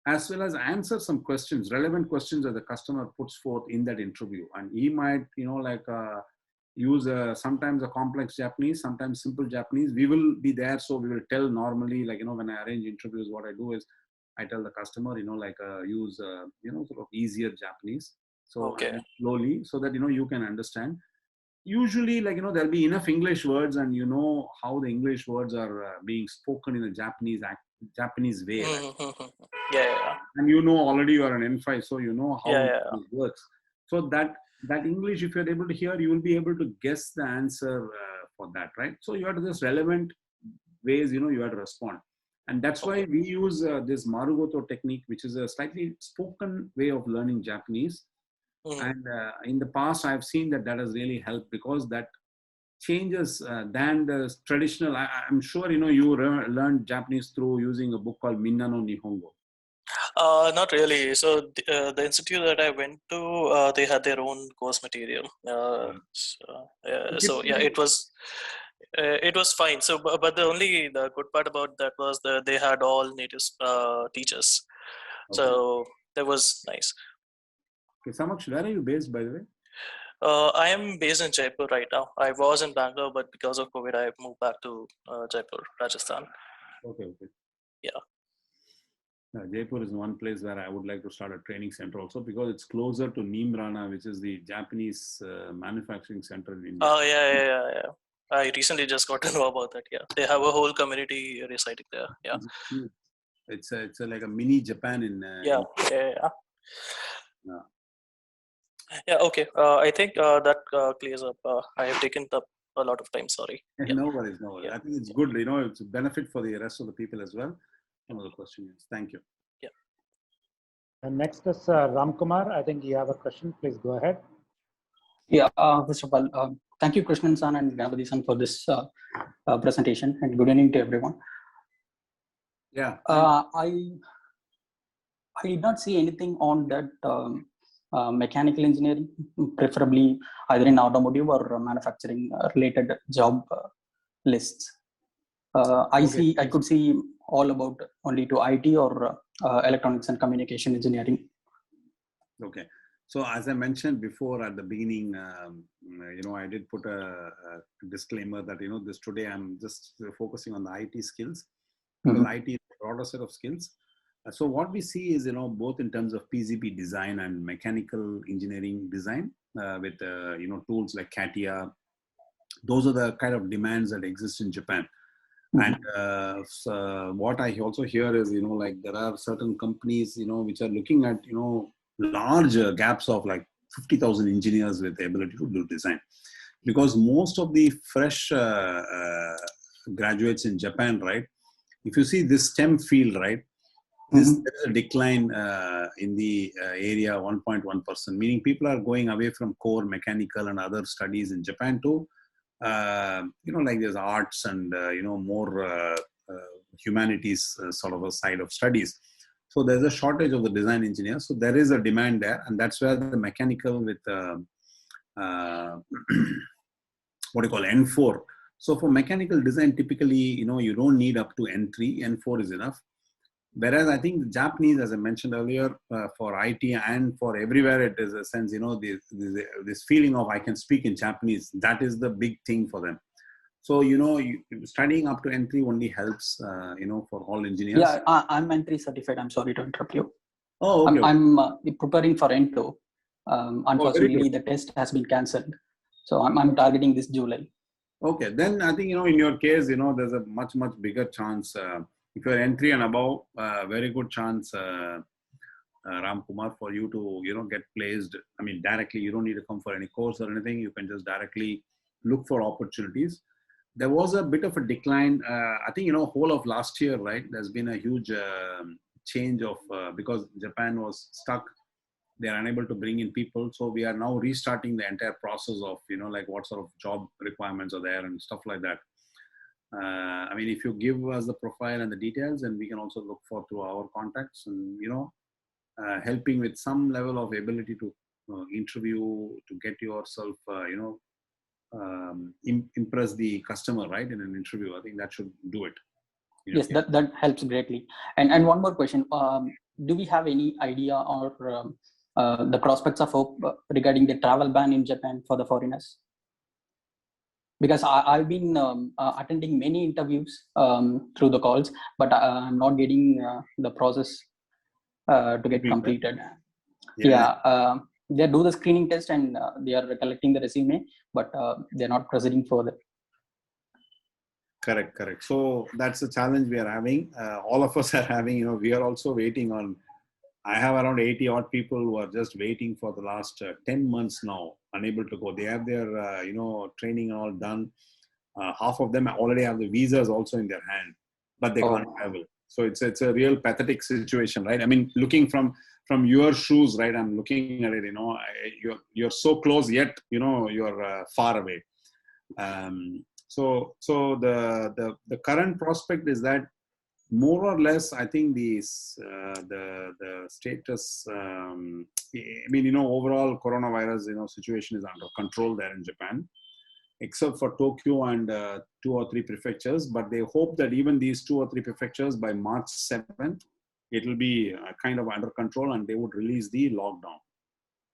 as well as answer some questions, relevant questions that the customer puts forth in that interview. And he might, use sometimes a complex Japanese, sometimes simple Japanese. We will be there. So we will tell normally, when I arrange interviews, what I do is I tell the customer, use, sort of easier Japanese. So Okay. slowly so that, you can understand. Usually, there'll be enough English words and how the English words are being spoken in a Japanese way, right? Mm-hmm. Yeah. And already you are an N5, so how Yeah. it works. So that English, if you're able to hear, you will be able to guess the answer for that, right? So you have to just relevant ways, you have to respond. And that's why we use this Marugoto technique, which is a slightly spoken way of learning Japanese. Mm-hmm. And in the past, I've seen that has really helped because that changes than the traditional. I'm sure you learned Japanese through using a book called Minna no Nihongo. Not really. So the institute that I went to, they had their own course material. So yeah, it was fine. So, but the good part about that was that they had all native teachers. Okay. So that was nice. Okay, Samaksh, where are you based, by the way? I am based in Jaipur right now. I was in Bangalore, but because of COVID, I moved back to Jaipur, Rajasthan. Okay, okay. Yeah. Jaipur is one place where I would like to start a training center also, because it's closer to Neemrana, which is the Japanese manufacturing center in India. Oh yeah. I recently just got to know about that. Yeah, they have a whole community residing there. Yeah. It's huge. It's like a mini Japan in. Yeah. Yeah. Okay. I think that clears up. I have taken up a lot of time. Sorry. Yeah. No worries, no worries. Yeah. I think it's good. You know, it's a benefit for the rest of the people as well. Some of the questions. Thank you. Yeah. And next is Ram Kumar. I think you have a question. Please go ahead. Yeah. First of all, thank you, Krishnan san and Ganapati san, for this presentation, and good evening to everyone. Yeah. I did not see anything on that mechanical engineering, preferably either in automotive or manufacturing related job lists. I could see all about only to IT or electronics and communication engineering. Okay. So as I mentioned before at the beginning, you know, I did put a disclaimer that, you know, this today I'm just focusing on the IT skills, because IT is a broader set of skills. So what we see is, you know, both in terms of PCB design and mechanical engineering design with, you know, tools like CATIA. Those are the kind of demands that exist in Japan. And so what I also hear is, you know, like there are certain companies, you know, which are looking at, you know, large gaps of like 50,000 engineers with the ability to do design. Because most of the fresh graduates in Japan, right, if you see this STEM field, right, there is a decline in the area 1.1%, meaning people are going away from core mechanical and other studies in Japan to, you know, like there's arts and, you know, more humanities sort of a side of studies. So there's a shortage of the design engineers. So there is a demand there, and that's where the mechanical with what do you call N4. So for mechanical design, typically, you know, you don't need up to N3, N4 is enough. Whereas I think the Japanese, as I mentioned earlier, for IT and for everywhere, it is a sense, you know, this feeling of I can speak in Japanese. That is the big thing for them. So, you know, studying up to N3 only helps, you know, for all engineers. Yeah, I'm N3 certified. I'm sorry to interrupt you. Oh, okay. I'm preparing for N2. Unfortunately, the test has been cancelled. So I'm targeting this July. Okay, then I think, you know, in your case, you know, there's a much bigger chance. If you're N3 and above, very good chance, Ram Kumar, for you to, you know, get placed. I mean, directly, you don't need to come for any course or anything. You can just directly look for opportunities. There was a bit of a decline. I think, you know, whole of last year, right? There's been a huge change of, because Japan was stuck. They are unable to bring in people. So we are now restarting the entire process of, you know, like what sort of job requirements are there and stuff like that. I mean, if you give us the profile and the details, and we can also look for through our contacts and, you know, helping with some level of ability to interview, to get yourself, you know, impress the customer, right, in an interview. I think that should do it. Yes, that helps greatly. And one more question. Do we have any idea or the prospects of hope regarding the travel ban in Japan for the foreigners? Because I've been attending many interviews through the calls, but I'm not getting the process to get completed. They do the screening test and they are collecting the resume, but they're not proceeding further. Correct. So that's the challenge we are having. All of us are having, you know, we are also waiting on, I have around 80 odd people who are just waiting for the last 10 months now, unable to go. They have their, you know, training all done. Half of them already have the visas also in their hand, but they can't travel. So it's a real pathetic situation, right? I mean, looking from your shoes, right? I'm looking at it, you know, you're so close yet, you know, you're far away. So the current prospect is that more or less, I think the status. I mean, overall coronavirus, situation is under control there in Japan, except for Tokyo and 2 or 3 prefectures. But they hope that even these 2 or 3 prefectures by March 7th, it will be kind of under control, and they would release the lockdown.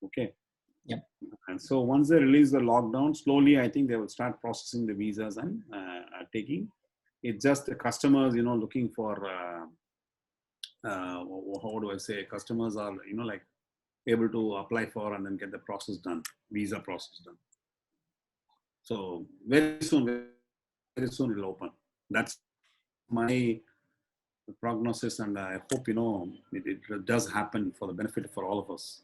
Okay. Yep. And so once they release the lockdown, slowly, I think they will start processing the visas and taking. It's just the customers, looking for, how do I say, customers are, like able to apply for and then get the process done, visa process done. So very soon it'll open. That's my prognosis, and I hope, it does happen for the benefit for all of us.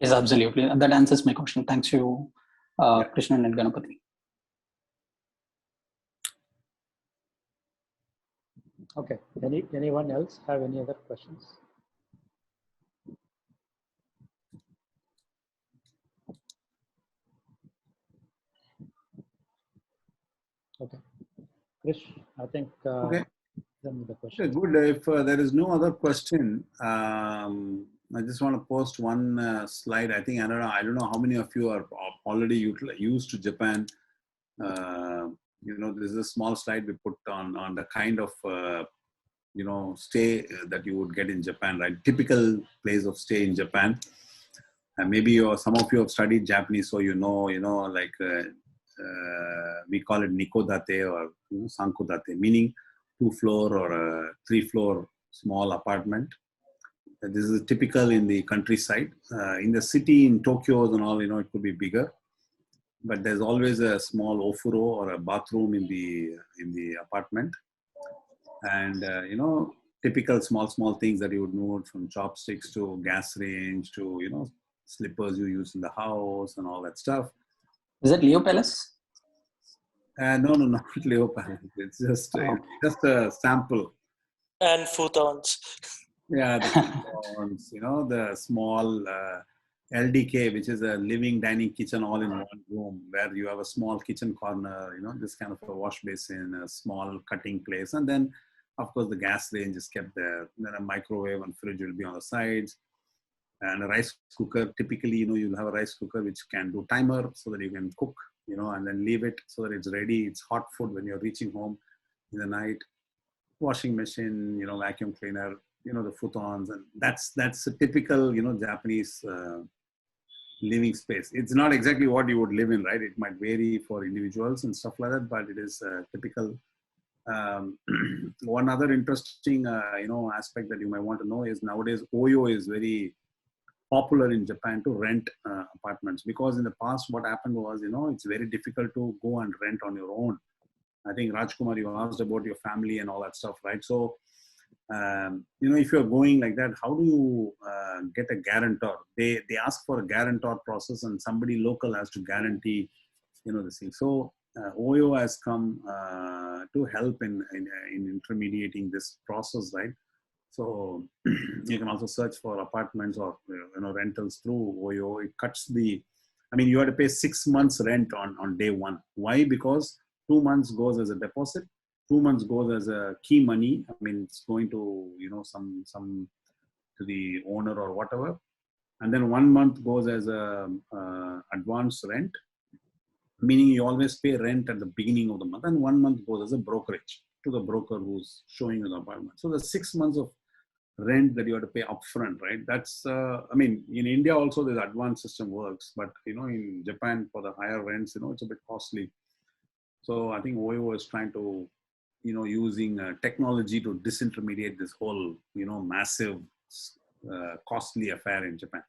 Yes, absolutely. That answers my question. Thanks you, Krishnan and Ganapati. Okay. Anyone else have any other questions? Okay. Krish, I think Okay. then the question. Okay, good. If there is no other question, I just want to post one slide. I think I don't know how many of you are already used to Japan. This is a small slide we put on the kind of stay that you would get in Japan, right? Typical place of stay in Japan. And maybe some of you have studied Japanese, so like we call it nikodate or sankodate, meaning 2-floor or a 3-floor small apartment. This is typical in the countryside. In the city, in Tokyo and all, it could be bigger, but there's always a small ofuro or a bathroom in the apartment, and typical small things that you would know, from chopsticks to gas range to slippers you use in the house and all that stuff. Is it Leo Palace? No, not Leo Palace. It's just a sample. And futons. Yeah, the futons, the small LDK, which is a living dining kitchen all in one room, where you have a small kitchen corner, this kind of a wash basin, a small cutting place, and then of course the gas range is kept there. Then a microwave and fridge will be on the sides, and a rice cooker. Typically, you'll have a rice cooker which can do timer so that you can cook, and then leave it so that it's ready. It's hot food when you're reaching home in the night. Washing machine, vacuum cleaner, the futons, and that's a typical, Japanese living space. It's not exactly what you would live in, right? It might vary for individuals and stuff like that, but it is typical. One other interesting, aspect that you might want to know is nowadays Oyo is very popular in Japan to rent apartments, because in the past what happened was, it's very difficult to go and rent on your own. I think Rajkumar, you asked about your family and all that stuff, right? So, if you're going like that, how do you get a guarantor? They ask for a guarantor process, and somebody local has to guarantee, this thing. So Oyo has come to help in intermediating this process, right? So you can also search for apartments or rentals through Oyo. It cuts you have to pay 6 months rent on day one. Why? Because 2 months goes as a deposit, 2 months goes as a key money. It's going to some to the owner or whatever, and then 1 month goes as a advance rent, meaning you always pay rent at the beginning of the month, and 1 month goes as a brokerage to the broker who's showing you the apartment. So the 6 months of rent that you have to pay upfront, right? That's in India also this advance system works, but in Japan for the higher rents, it's a bit costly. So I think Oyo is trying to using technology to disintermediate this whole massive costly affair in Japan.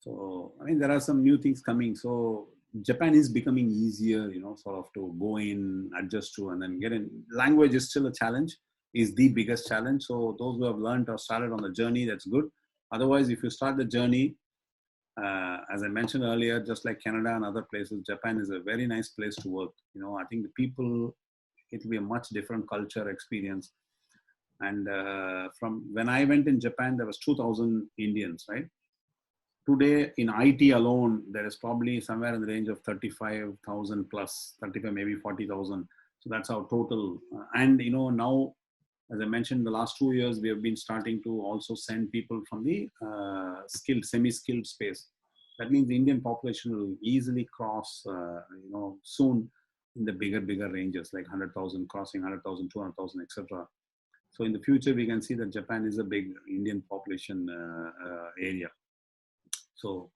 So there are some new things coming. So Japan is becoming easier, sort of to go in, adjust to, and then get in. Language is still a challenge, is the biggest challenge. So those who have learned or started on the journey, that's good. Otherwise, if you start the journey, as I mentioned earlier, just like Canada and other places, Japan is a very nice place to work. I think the people, it will be a much different culture experience. And from when I went in Japan, there was 2,000 Indians, right? Today in IT alone, there is probably somewhere in the range of 35,000 plus, 35, maybe 40,000. So that's our total. And now As I mentioned, the last 2 years, we have been starting to also send people from the skilled, semi-skilled space. That means the Indian population will easily cross, soon in the bigger ranges, like 100,000, crossing 100,000, 200,000, etc. So in the future, we can see that Japan is a big Indian population area. So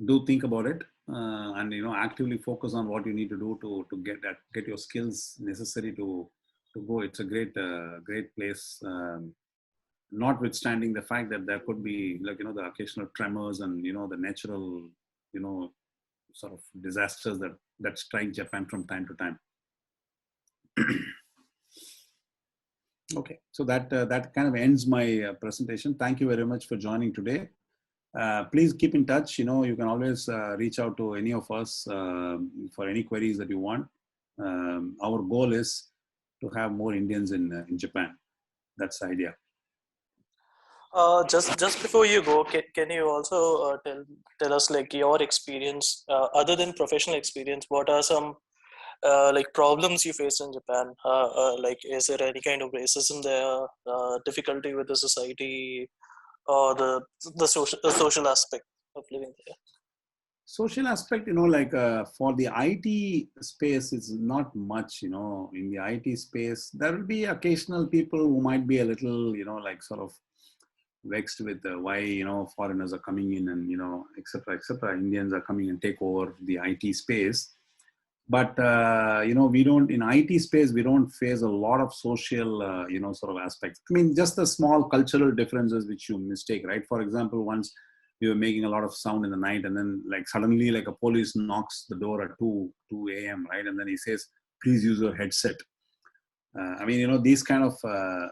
do think about it, and actively focus on what you need to do to get your skills necessary to go. It's a great place, notwithstanding the fact that there could be the occasional tremors and the natural sort of disasters that strike Japan from time to time. Okay, so that kind of ends my presentation. Thank you very much for joining today. Please keep in touch. You can always reach out to any of us for any queries that you want. Our goal is to have more Indians in Japan. That's the idea. Just before you go, can you also tell us like your experience, other than professional experience, what are some like problems you faced in Japan? Like, is there any kind of racism there, difficulty with the society, or the social aspect of living there? Social aspect, for the IT space, it's not much, in the IT space. There will be occasional people who might be a little, sort of vexed with why, foreigners are coming in and, etc. Indians are coming and take over the IT space. But, we don't, in IT space, we don't face a lot of social, sort of aspects. I mean, just the small cultural differences which you mistake, right? For example, once we were making a lot of sound in the night, and then suddenly a police knocks the door at 2 a.m., right? And then he says, please use your headset. I mean, these kind of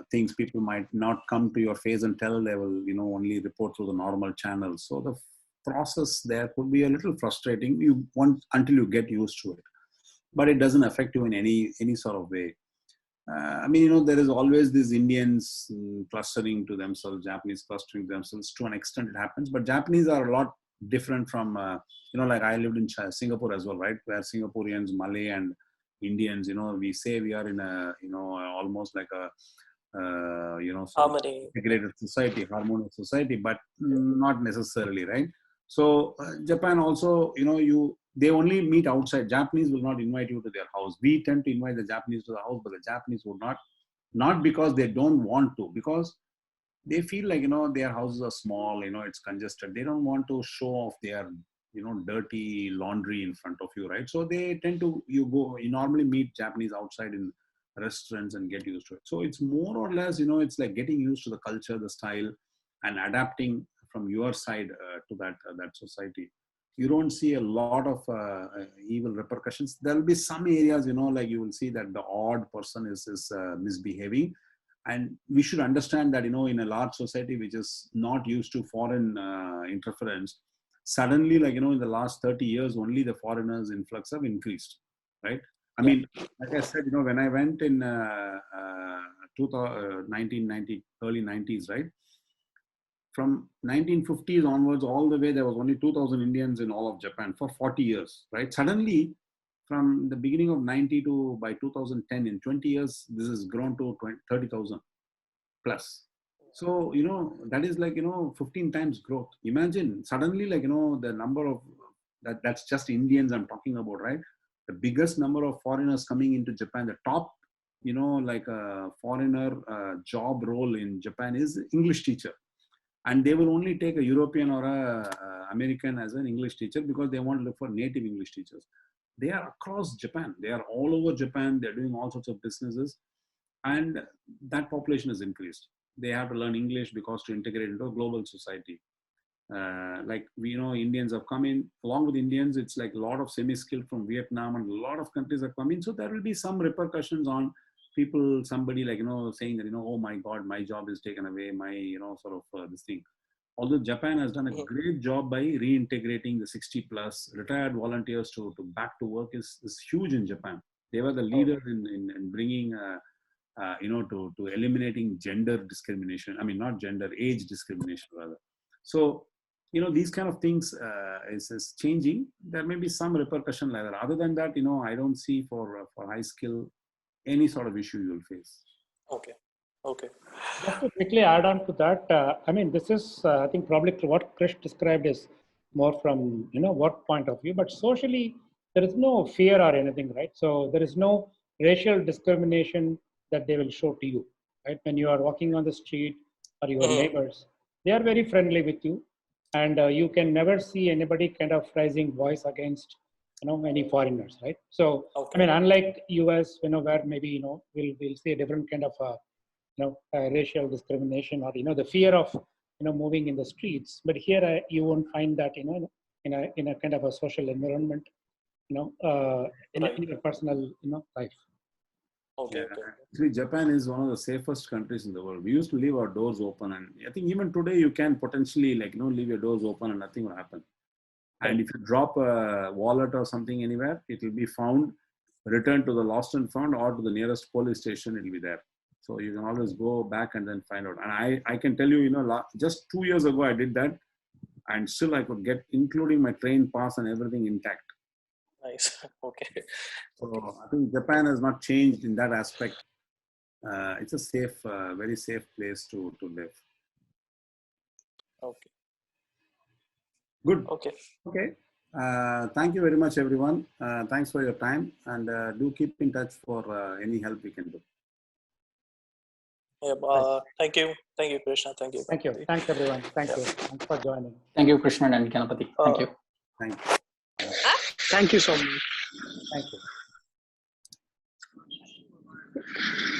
things people might not come to your face and tell. They will, only report through the normal channels. So the process there could be a little frustrating. You want until you get used to it, but it doesn't affect you in any sort of way. I mean, there is always these Indians clustering to themselves, Japanese clustering to themselves. To an extent, it happens, but Japanese are a lot different from, like I lived in Singapore as well, right? Where Singaporeans, Malay, and Indians, we say we are in a, almost like a, Harmony. integrated society, harmonious society, but not necessarily, right? So Japan also, they only meet outside. Japanese will not invite you to their house. We tend to invite the Japanese to the house, but the Japanese will not because they don't want to, because they feel like, their houses are small, it's congested. They don't want to show off their, dirty laundry in front of you, right? So they tend to, you normally meet Japanese outside in restaurants and get used to it. So it's more or less, it's like getting used to the culture, the style, and adapting from your side to that society. You don't see a lot of evil repercussions. There will be some areas, like you will see that the odd person is misbehaving. And we should understand that, in a large society which is not used to foreign interference, suddenly, in the last 30 years, only the foreigners' influx have increased, right? I mean, like I said, when I went in 1990, early 90s, right? From 1950s onwards, all the way, there was only 2,000 Indians in all of Japan for 40 years, right? Suddenly, from the beginning of 90 to by 2010, in 20 years, this has grown to 30,000 plus. So, that is 15 times growth. Imagine suddenly, the number of, that's just Indians I'm talking about, right? The biggest number of foreigners coming into Japan, the top, a foreigner job role in Japan is English teacher. And they will only take a European or a American as an English teacher because they want to look for native English teachers. They are across Japan. They are all over Japan. They're doing all sorts of businesses. And that population has increased. They have to learn English because to integrate into a global society. Like we know Indians have come in. Along with Indians, it's like a lot of semi-skilled from Vietnam and a lot of countries have come in. So there will be some repercussions on people, somebody saying that, oh my God, my job is taken away, my, this thing. Although Japan has done a great job by reintegrating the 60 plus retired volunteers to back to work is huge in Japan. They were the leaders in bringing, to eliminating gender discrimination. I mean, not gender, age discrimination rather. So, these kind of things is changing. There may be some repercussion later. Other than that, I don't see for high skill any sort of issue you'll face. Okay. Okay. Just to quickly add on to that, I mean, this is, I think, probably what Krish described is more from, what point of view, but socially, there is no fear or anything, right? So there is no racial discrimination that they will show to you, right? When you are walking on the street or your neighbors, they are very friendly with you. And you can never see anybody kind of raising voice against, any foreigners, right? So, Okay. I mean, unlike US, where maybe, we'll see a different kind of, racial discrimination or the fear of moving in the streets, but here you won't find that in a kind of a social environment, Right. in your personal life. Okay. Yeah, Okay. actually, Japan is one of the safest countries in the world. We used to leave our doors open, and I think even today you can potentially leave your doors open and nothing will happen. And if you drop a wallet or something anywhere, it will be found, returned to the lost and found, or to the nearest police station. It will be there. So you can always go back and then find out. And I can tell you, just 2 years ago I did that, and still I could get, including my train pass and everything, intact. Nice. Okay. So I think Japan has not changed in that aspect. It's a safe, very safe place to live. Okay. Good. Okay. Okay. Thank you very much, everyone. Thanks for your time, and do keep in touch for any help we can do. Yeah, thank you. Thank you, Krishna. Thank you. Thank you. Ganapati. Thanks, everyone. Thank you. Thanks for joining. Thank you, Krishnan and Ganapati. Thank you. Thank you. Thank you so much. Thank you.